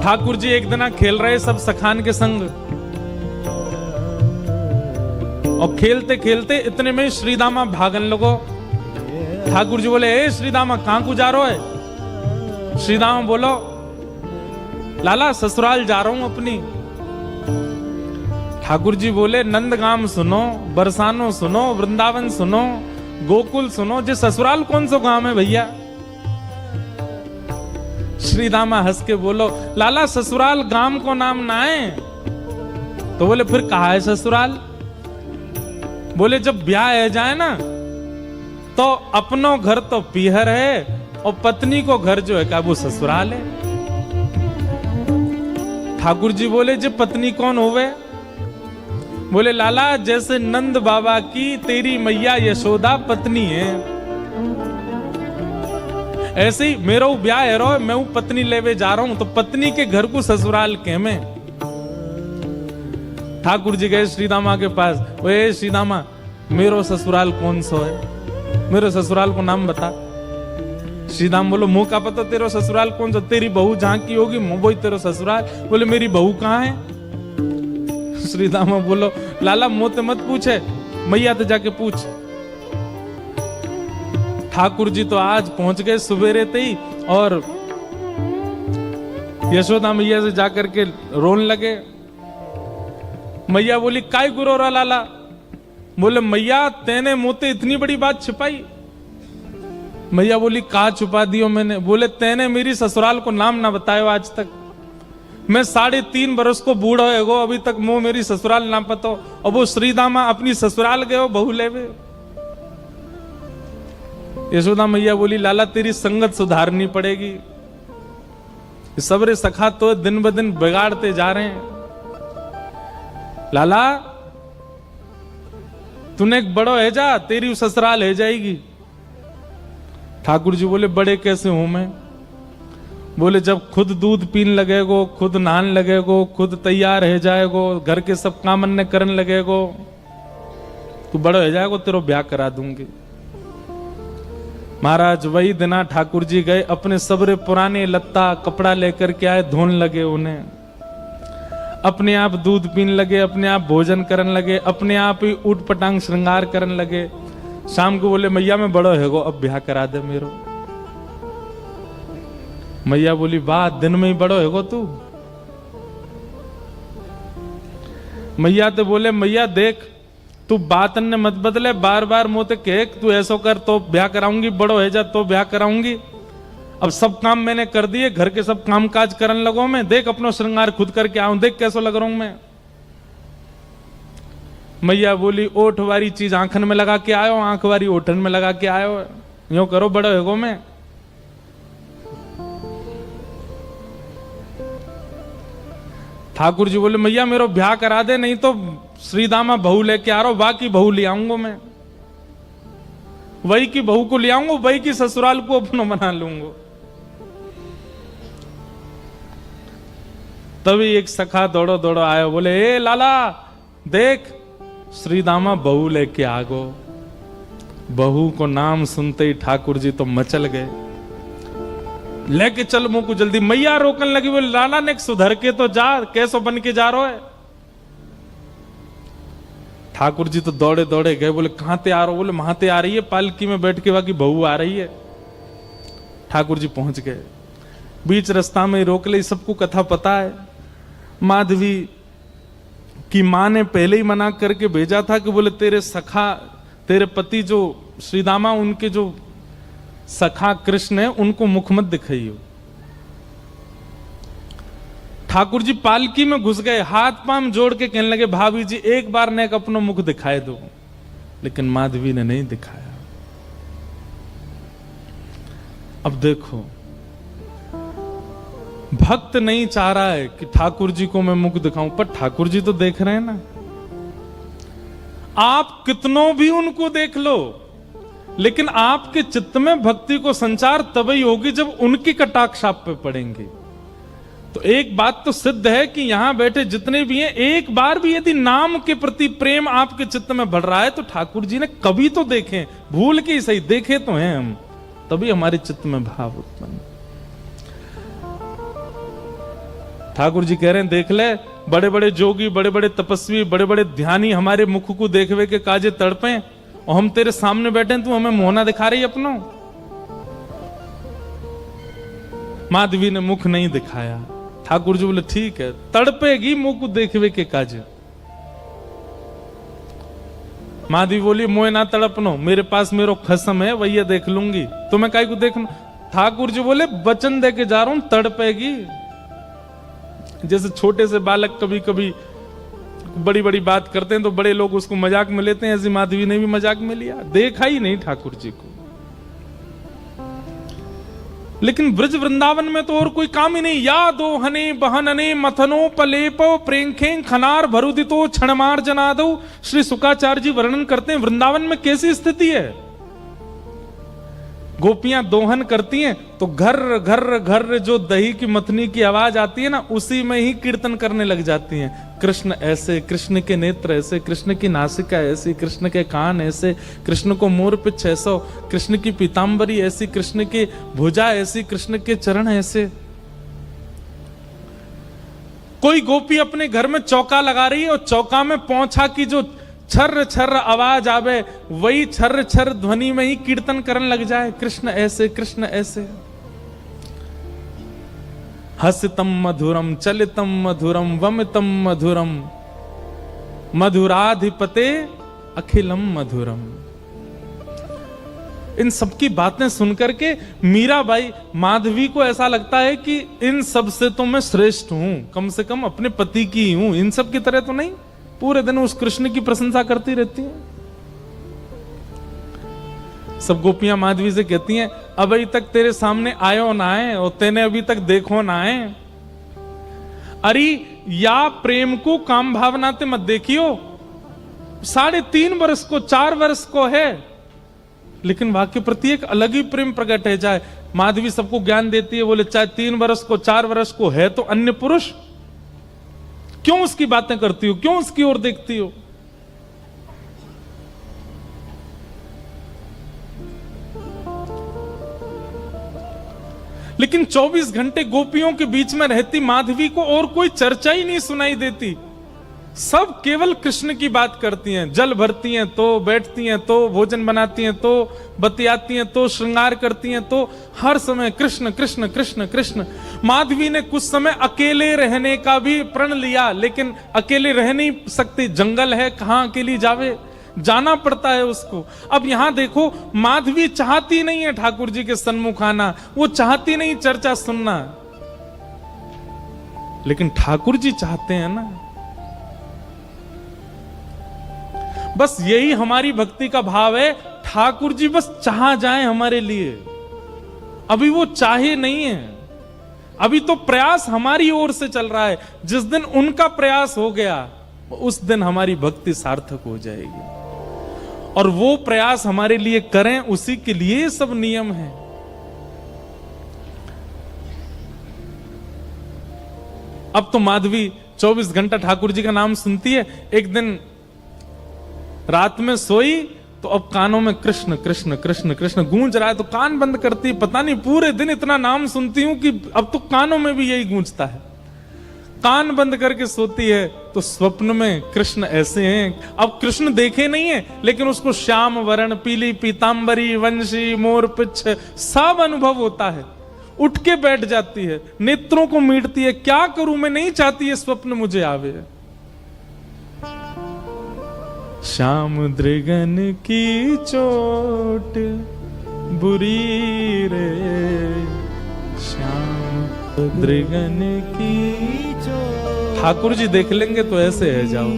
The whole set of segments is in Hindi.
ठाकुर जी एक दिन खेल रहे सब सखान के संग, और खेलते खेलते इतने में श्रीदामा भागन लगो। ठाकुर जी बोले, ए श्रीदामा कहां को जा रहे है? श्रीदामा बोलो, लाला ससुराल जा रहा हूं अपनी। ठाकुर जी बोले, नंदगाम सुनो, बरसानो सुनो, वृंदावन सुनो, गोकुल सुनो, जे ससुराल कौन सा गांव है भैया? श्रीदामा हंस के बोलो, लाला ससुराल गांव को नाम ना है। तो बोले, फिर कहा है ससुराल? बोले, जब ब्याह है जाए ना तो अपनो घर तो पीहर है और पत्नी को घर जो है क्या वो ससुराल है। ठाकुर जी बोले, जे पत्नी कौन होवे? बोले, लाला जैसे नंद बाबा की तेरी मैया यशोदा पत्नी है, ऐसे ही मेरा ब्याह है रो, मैं हूं पत्नी लेवे जा रहा हूं, तो पत्नी के घर को ससुराल के में। ठाकुर जी गए श्रीदामा के पास, ओए श्रीदामा मेरो ससुराल कौन सा है? मेरे ससुराल को नाम बता। श्रीदाम बोलो, मुंह का पता तेरा ससुराल कौन सा? तेरी बहू जहां की होगी वही तेरा ससुराल। बोले, मेरी बहू कहां है? श्रीदामा बोलो, लाला मुझसे मत पूछे, मैया तो जाके पूछ। ठाकुर जी तो आज पहुंच गए सुबेरे ही, और यशोदा मैया से जाकर के रोने लगे। मैया बोली, काय गुरो रहा लाला? बोले, मैया तेने मुझसे इतनी बड़ी बात छिपाई। मैया बोली, कहा छुपा दियो मैंने? बोले, तेने मेरी ससुराल को नाम ना बतायो आज तक। मैं 3.5 बरस को बूढ़ा है गो, अभी तक मुंह मेरी ससुराल ना पतो, और वो श्रीदामा अपनी ससुराल गए बहू लेवे। यशोदा मैया बोली, लाला तेरी संगत सुधारनी पड़ेगी, सबरे सखा तो दिन ब दिन बिगाड़ते जा रहे हैं। लाला तूने एक बड़ो है जा, तेरी ससुराल है जाएगी। ठाकुर जी बोले, बड़े कैसे हूं मैं? बोले, जब खुद दूध पीन लगेगो, खुद नहान लगेगो, खुद तैयार है जाएगो, घर के सब काम अन्य करने लगेगो, तू बड़ो है जाएगो, तेरो ब्याह करा दूंगी। महाराज वही दिना ठाकुर जी गए, अपने सबरे पुराने लत्ता कपड़ा लेकर के आए, धोने लगे उन्हें, अपने आप दूध पीने लगे, अपने आप भोजन करने लगे, अपने आप ही उठ पटांग श्रृंगार करने लगे। शाम को बोले, मैया मैं बड़ो है गो, अब ब्याह करा दे मेरो। मैया बोली, वाह दिन में ही बड़ो है गो तू। मैया तो बोले, मैया देख तू बात ने मत बदले, बार बार मोते कह तू ऐसो कर तो ब्याह कराऊंगी, बड़ो है जा तो ब्याह कराऊंगी। अब सब काम मैंने कर दिए, घर के सब काम काज करने लगो मैं, देख अपना श्रृंगार खुद करके आऊं, देख कैसो लग रहा हूं मैं। मैया बोली, ओठ वाली चीज आंखन में लगा के आयो, आंख वाली ओठन में लगा के आयो, यूं करो बड़ो है गो मैं। ठाकुर जी बोले, मैया मेरा ब्याह करा दे, नहीं तो श्रीदामा बहू लेके आ रहा हूं, बाकी बहू ले आऊंगा मैं, वही की बहू को ले आऊंगा, वही की ससुराल को अपना बना लूंगा। तभी एक सखा दौड़ो दौड़ो आयो, बोले, ए लाला देख श्रीदामा बहू लेके आ गो। बहू को नाम सुनते ही ठाकुर जी तो मचल गए, लेके चल मुंह को जल्दी। मैया रोकने लगी, बोले, लाला ने सुधर के तो जा, कैसो बन के जा रहा है? ठाकुर जी तो दौड़े दौड़े गए, बोले, कहां ते आ रहे हो? बोले, वहां ते आ रही है, पालकी में बैठ के बाकी बहू आ रही है। ठाकुर जी पहुंच गए, बीच रास्ता में रोक ले, सबको कथा पता है। माधवी की मां ने पहले ही मना करके भेजा था कि बोले, तेरे सखा, तेरे पति जो श्रीदामा, उनके जो सखा कृष्ण है, उनको मुख मत दिखाइयो। ठाकुर जी पालकी में घुस गए, हाथ पांव जोड़ के कहने लगे, भाभी जी एक बार ने अपना मुख दिखाए दो, लेकिन माधवी ने नहीं दिखाया। अब देखो, भक्त नहीं चाह रहा है कि ठाकुर जी को मैं मुख दिखाऊं, पर ठाकुर जी तो देख रहे हैं ना। आप कितनों भी उनको देख लो, लेकिन आपके चित्त में भक्ति को संचार तभी होगी जब उनकी कटाक्ष आप पे पड़ेंगे। तो एक बात तो सिद्ध है कि यहां बैठे जितने भी हैं, एक बार भी यदि नाम के प्रति प्रेम आपके चित्त में बढ़ रहा है तो ठाकुर जी ने कभी तो देखे, भूल के ही सही देखे तो हैं हम, तभी हमारे चित्त में भाव उत्पन्न। ठाकुर जी कह रहे हैं देख ले, बड़े बड़े जोगी, बड़े बड़े तपस्वी, बड़े बड़े ध्यानी हमारे मुख को देखवे के काजे तड़पे, और हम तेरे सामने बैठे हैं, तू हमें मोहना दिखा रही अपनो। माधवी ने मुख नहीं दिखाया। ठाकुर जी बोले ठीक है, तड़पेगी मुख को देखवे के काजे। माधवी बोली मोए ना तड़पनो, मेरे पास मेरो खसम है, वही देख लूंगी, तुम्हें काहे को देखना। ठाकुर जी बोले वचन दे के जा रहा हूं, तड़पेगी। जैसे छोटे से बालक कभी कभी बड़ी बड़ी बात करते हैं तो बड़े लोग उसको मजाक में लेते हैं, ऐसी माधवी ने भी मजाक में लिया, देखा ही नहीं ठाकुर जी को। लेकिन ब्रज वृंदावन में तो और कोई काम ही नहीं। या दो हने बहनने मथनो पलेपो प्रेंखे खनार भरुदितो क्षणमार जनादो। श्री शुकाचार्य जी वर्णन करते हैं वृंदावन में कैसी स्थिति है। गोपियां दोहन करती हैं तो घर घर घर जो दही की मथनी की आवाज आती है ना, उसी में ही कीर्तन करने लग जाती हैं। कृष्ण ऐसे, कृष्ण के नेत्र ऐसे, कृष्ण की नासिका ऐसी, कृष्ण के कान ऐसे, कृष्ण को मोर पिछ ऐसा, कृष्ण की पीतांबरी ऐसी, कृष्ण की भुजा ऐसी, कृष्ण के चरण ऐसे। कोई गोपी अपने घर में चौका लगा रही है और चौका में पौंछा की जो छर्र छर्र आवाज आवे, वही छर्र छर्र ध्वनि में ही कीर्तन करने लग जाए, कृष्ण ऐसे, कृष्ण ऐसे। हसितम मधुरम चलितम मधुरम वमितम मधुरम मधुराधिपते अखिलम मधुरम। इन सबकी बातें सुनकर के मीराबाई, माधवी को ऐसा लगता है कि इन सब से तो मैं श्रेष्ठ हूं, कम से कम अपने पति की ही हूं, इन सब की तरह तो नहीं। पूरे दिन उस कृष्ण की प्रशंसा करती रहती हैं। सब गोपियां माधवी से कहती हैं अभी तक तेरे सामने आयो ना है और तेने अभी तक देखो ना है। अरे या प्रेम को काम भावना ते मत देखियो, 3.5 वर्ष को 4 वर्ष को है, लेकिन वाक्य प्रति एक अलग ही प्रेम प्रकट है जाए। माधवी सबको ज्ञान देती है, बोले चाहे 3 वर्ष को 4 वर्ष को है तो अन्य पुरुष, क्यों उसकी बातें करती हो, क्यों उसकी ओर देखती हो। लेकिन 24 घंटे गोपियों के बीच में रहती माधवी को और कोई चर्चा ही नहीं सुनाई देती। सब केवल कृष्ण की बात करती हैं, जल भरती हैं तो बैठती हैं तो भोजन बनाती हैं तो बतियाती हैं तो श्रृंगार करती हैं, तो हर समय कृष्ण कृष्ण कृष्ण कृष्ण। माधवी ने कुछ समय अकेले रहने का भी प्रण लिया, लेकिन अकेले रह नहीं सकती, जंगल है, कहां अकेली जावे, जाना पड़ता है उसको। अब यहां देखो, माधवी चाहती नहीं है ठाकुर जी के सन्मुख आना, वो चाहती नहीं चर्चा सुनना, लेकिन ठाकुर जी चाहते हैं ना। बस यही हमारी भक्ति का भाव है, ठाकुर जी बस चाह जाएं हमारे लिए। अभी वो चाहे नहीं है, अभी तो प्रयास हमारी ओर से चल रहा है। जिस दिन उनका प्रयास हो गया उस दिन हमारी भक्ति सार्थक हो जाएगी, और वो प्रयास हमारे लिए करें, उसी के लिए सब नियम है। अब तो माधवी 24 घंटा ठाकुर जी का नाम सुनती है। एक दिन रात में सोई तो अब कानों में कृष्ण कृष्ण कृष्ण कृष्ण गूंज रहा है, तो कान बंद करती, पता नहीं पूरे दिन इतना नाम सुनती हूं कि अब तो कानों में भी यही गूंजता है। कान बंद करके सोती है तो स्वप्न में कृष्ण ऐसे हैं। अब कृष्ण देखे नहीं है, लेकिन उसको श्याम वर्ण, पीली पीतांबरी, वंशी, मोर पिछ सब अनुभव होता है। उठ के बैठ जाती है, नेत्रों को मीटती है, क्या करूं मैं, नहीं चाहती है स्वप्न मुझे आवे। श्याम दृगन की चोट बुरी रे, श्याम दृगन की चोट। ठाकुर जी देख लेंगे तो ऐसे है जाओ।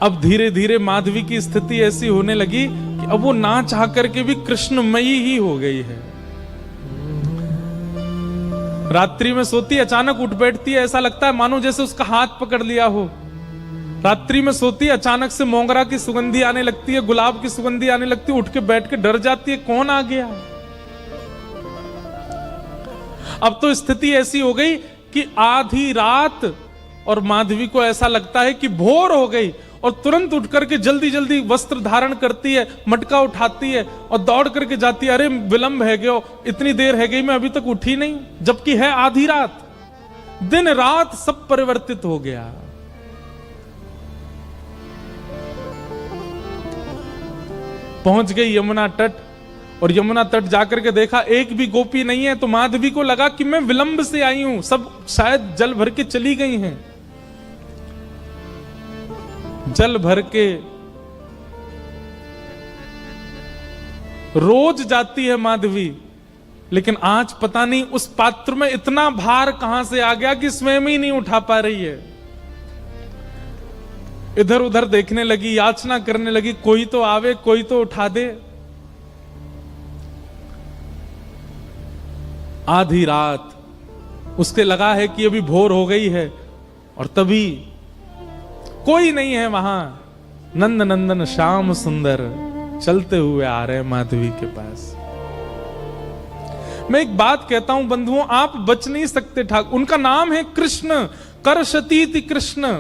अब धीरे धीरे माधवी की स्थिति ऐसी होने लगी कि अब वो ना चाह करके भी कृष्णमयी ही हो गई है। रात्रि में सोती, अचानक उठ बैठती है, ऐसा लगता है मानो जैसे उसका हाथ पकड़ लिया हो। रात्रि में सोती, अचानक से मोगरा की सुगंधी आने लगती है, गुलाब की सुगंधी आने लगती है, उठ के बैठ के डर जाती है, कौन आ गया। अब तो स्थिति ऐसी हो गई कि आधी रात और माधवी को ऐसा लगता है कि भोर हो गई, और तुरंत उठ करके जल्दी जल्दी वस्त्र धारण करती है, मटका उठाती है और दौड़ करके जाती है। अरे विलंब है गयो, इतनी देर है गई, मैं अभी तक उठी नहीं, जबकि है आधी रात। दिन रात सब परिवर्तित हो गया। पहुंच गई यमुना तट, और यमुना तट जाकर के देखा एक भी गोपी नहीं है। तो माधवी को लगा कि मैं विलंब से आई हूं, सब शायद जल भर के चली गई हैं। जल भर के रोज जाती है माधवी, लेकिन आज पता नहीं उस पात्र में इतना भार कहां से आ गया कि स्वयं ही नहीं उठा पा रही है। इधर उधर देखने लगी, याचना करने लगी, कोई तो आवे, कोई तो उठा दे। आधी रात उसके लगा है कि अभी भोर हो गई है, और तभी कोई नहीं है वहां। नंद नंदन श्याम सुंदर चलते हुए आ रहे हैं माधवी के पास। मैं एक बात कहता हूं बंधुओं, आप बच नहीं सकते ठाकुर। उनका नाम है कृष्ण, करशतीति कृष्ण।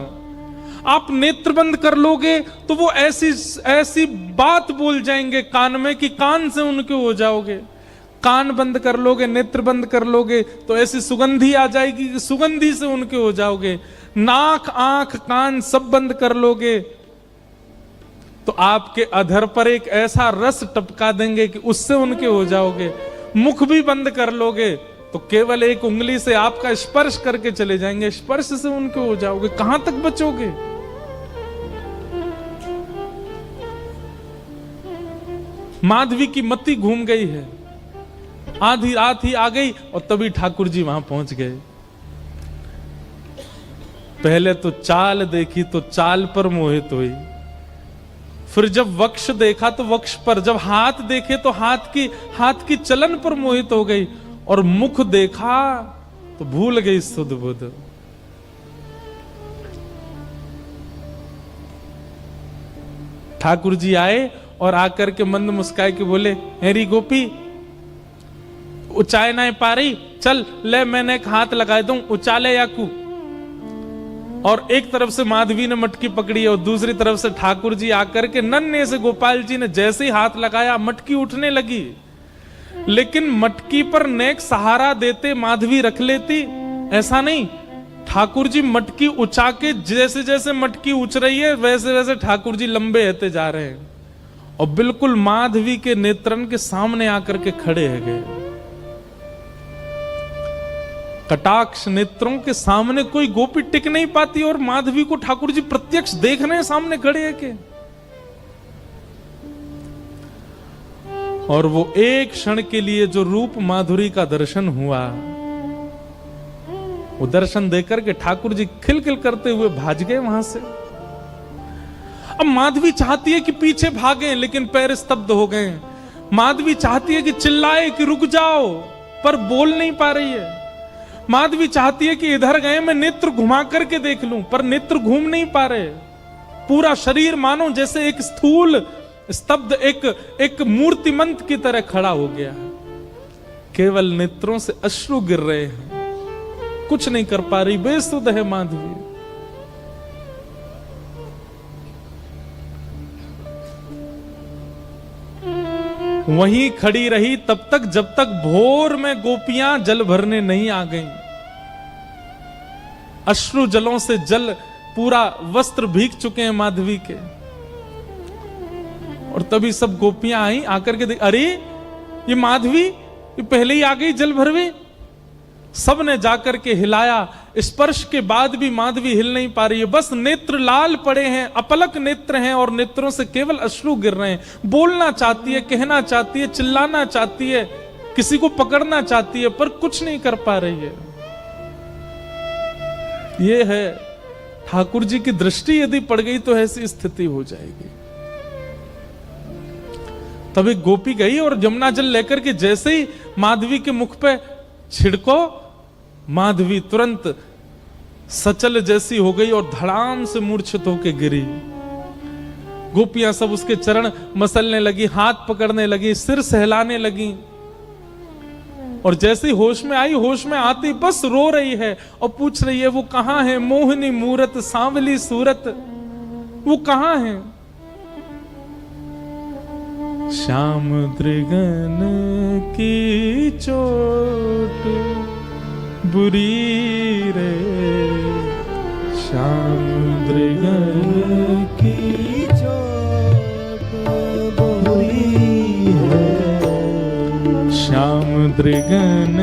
आप नेत्र बंद कर लोगे तो वो ऐसी ऐसी बात बोल जाएंगे कान में कि कान से उनके हो जाओगे। कान बंद कर लोगे, नेत्र बंद कर लोगे तो ऐसी सुगंधी आ जाएगी कि सुगंधी से उनके हो जाओगे। नाक, आंख, कान सब बंद कर लोगे तो आपके अधर पर एक ऐसा रस टपका देंगे कि उससे उनके हो जाओगे। मुख भी बंद कर लोगे तो केवल एक उंगली से आपका स्पर्श करके चले जाएंगे, स्पर्श से उनके हो जाओगे। कहां तक बचोगे? माधवी की मति घूम गई है। आधी रात ही आ गई और तभी ठाकुर जी वहां पहुंच गए। पहले तो चाल देखी तो चाल पर मोहित हुई, फिर जब वक्ष देखा तो वक्ष पर, जब हाथ देखे तो हाथ की चलन पर मोहित हो गई, और मुख देखा तो भूल गई सुध बुध। ठाकुर जी आए और आकर के मंद मुस्काए के बोले, हेरी गोपी उचाए ना पा रही, चल ले मैंने एक हाथ लगा दूं, उचाले याकू। और एक तरफ से माधवी ने मटकी पकड़ी और दूसरी तरफ से ठाकुर जी आकर के नन्हे से गोपाल जी ने जैसे ही हाथ लगाया मटकी उठने लगी। लेकिन मटकी पर नेक सहारा देते माधवी रख लेती, ऐसा नहीं। ठाकुर जी मटकी उछा के, जैसे जैसे मटकी उछ रही है वैसे वैसे ठाकुर जी लंबे होते जा रहे हैं और बिल्कुल माधवी के नेत्रन के सामने आकर के खड़े है गए। कटाक्ष नेत्रों के सामने कोई गोपी टिक नहीं पाती और माधवी को ठाकुर जी प्रत्यक्ष देख रहे हैं, सामने खड़े हैं के। और वो एक क्षण के लिए जो रूप माधुरी का दर्शन हुआ, वो दर्शन देकर के ठाकुर जी खिलखिल करते हुए भाग गए वहां से। अब माधवी चाहती है कि पीछे भागे, लेकिन पैर स्तब्ध हो गए। माधवी चाहती है कि चिल्लाए कि रुक जाओ, पर बोल नहीं पा रही है। माधवी चाहती है कि इधर गए मैं नेत्र घुमा करके देख लूं, पर नेत्र घूम नहीं पा रहे। पूरा शरीर मानो जैसे एक स्थूल स्तब्ध एक मूर्तिमंत की तरह खड़ा हो गया है। केवल नेत्रों से अश्रु गिर रहे हैं, कुछ नहीं कर पा रही, बेसुध है माधवी। वहीं खड़ी रही तब तक जब तक भोर में गोपियां जल भरने नहीं आ गईं। अश्रु जलों से जल पूरा वस्त्र भीग चुके हैं माधवी के। और तभी सब गोपियां आई, आकर के देख, अरे ये माधवी ये पहले ही आ गई जल भरवे। सब ने जाकर के हिलाया, स्पर्श के बाद भी माधवी हिल नहीं पा रही है। बस नेत्र लाल पड़े हैं, अपलक नेत्र हैं और नेत्रों से केवल अश्रु गिर रहे हैं। बोलना चाहती है, कहना चाहती है, चिल्लाना चाहती है, किसी को पकड़ना चाहती है, पर कुछ नहीं कर पा रही है। ये है ठाकुर जी की दृष्टि यदि पड़ गई तो ऐसी स्थिति हो जाएगी। तब एक गोपी गई और यमुना जल लेकर के जैसे ही माधवी के मुख पे छिड़को, माधवी तुरंत सचल जैसी हो गई और धड़ाम से मूर्छित होकर गिरी। गोपियां सब उसके चरण मसलने लगी, हाथ पकड़ने लगी, सिर सहलाने लगी। और जैसे ही होश में आई, होश में आती बस रो रही है और पूछ रही है वो कहां है, मोहिनी मूरत सांवली सूरत। वो कहाँ है? श्याम दृगन की चोट बुरी रे, श्याम दृगन की चोट बुरी है, श्याम दृगन